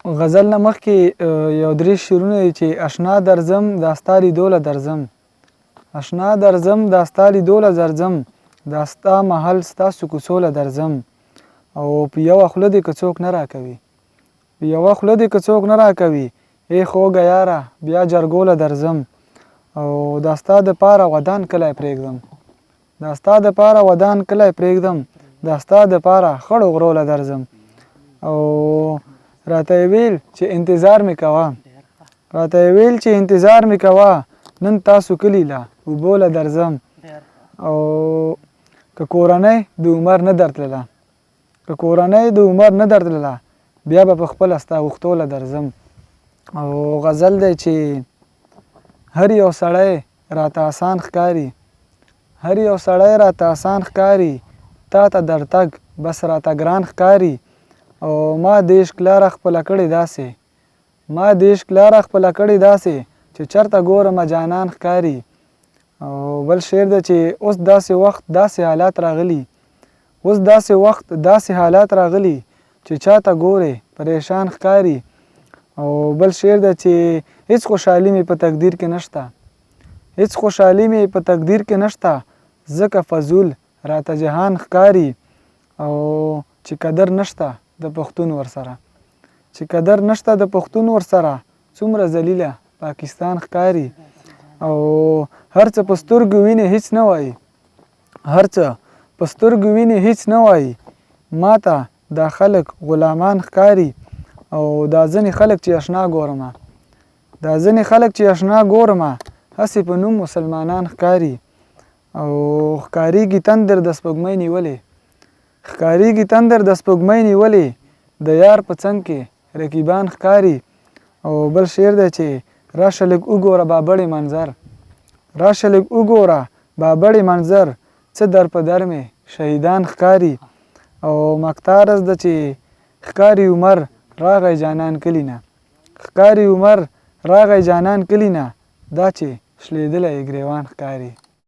غزل نه مخکې یو درې شعرونه دي چې اشنا درځم دا ستا لیدوله درځم، اشنا درځم دا ستا لیدوله درځم، دا ستا محل ستاسو کوڅوله درځم. او په یوه خوله دې که څوک نه راکوي، په یوه خوله دې که څوک نه راکوي، ای خوږه یاره بیا جرګوله درځم. او دا ستا دپاره ودان کلی پرېږدم، دا ستا دپاره ودان کلی پرېږدم، دا ستا دپاره خړو غروله درځم. او راته یې ویل چې انتظار مې کوه، راته یې ویل چې انتظار مې کوه، نن تاسو کلي له اوبوله درځم. او که کورنۍ د عمر نه درتلله، که کورنۍ د عمر نه درتلله، بیا به په خپله ستا غوښتوله درځم. او غزل دی چې هر یو سړی راته آسان ښکاري، هر یو سړی راته آسان ښکاري، تا ته در تګ بس راته ګران ښکاري. او ما د عشق لاره خپله کړې داسې، ما د عشق لاره خپله کړې داسې چې چېرته ګورمه جانان ښکاري. او بل شعر دی چې اوس داسې وخت داسې حالات راغلي، اوس داسې وخت داسې حالات راغلي چې چاته ګورې پریشان ښکاري. او بل شعر دی چې هیڅ خوشحالي مې په تقدیر کې نشته، هیڅ خوشحالي مې په تقدیر کې نشته، ځکه فضول راته جهان ښکاري. او چې قدر نشته د پښتون ورسره، چې قدر نشته د پښتون ورسره، څومره ذلیله پاکستان ښکاري. او هر څه په سترګو وینې هیڅ نه وایي، هر څه په سترګو وینې هیڅ نه وایي، ما ته دا خلک غلامان ښکاري. او دا ځینې خلک چې اشنا ګورمه، دا ځینې خلک چې اشنا ګورمه، هسې په نوم مسلمانان ښکاري. او ښکارېږي تندر د سپوږمۍ نیولې، ښکارېږي تندر د سپوږمۍ نیولې، د یار په څنګ کې رقیبان ښکاري. او بل شعر دی چې راشه لږ وګوره بابړې منظر، راشه لږ وګوره بابړې منظر، څه در په در مې شهیدان ښکاري. او مقطع عرض ده چې ښکاري عمر راغی جانان کلي نه، ښکاري عمر راغی جانان کلي نه، دا چې شلېدلی ګریوان ښکاري.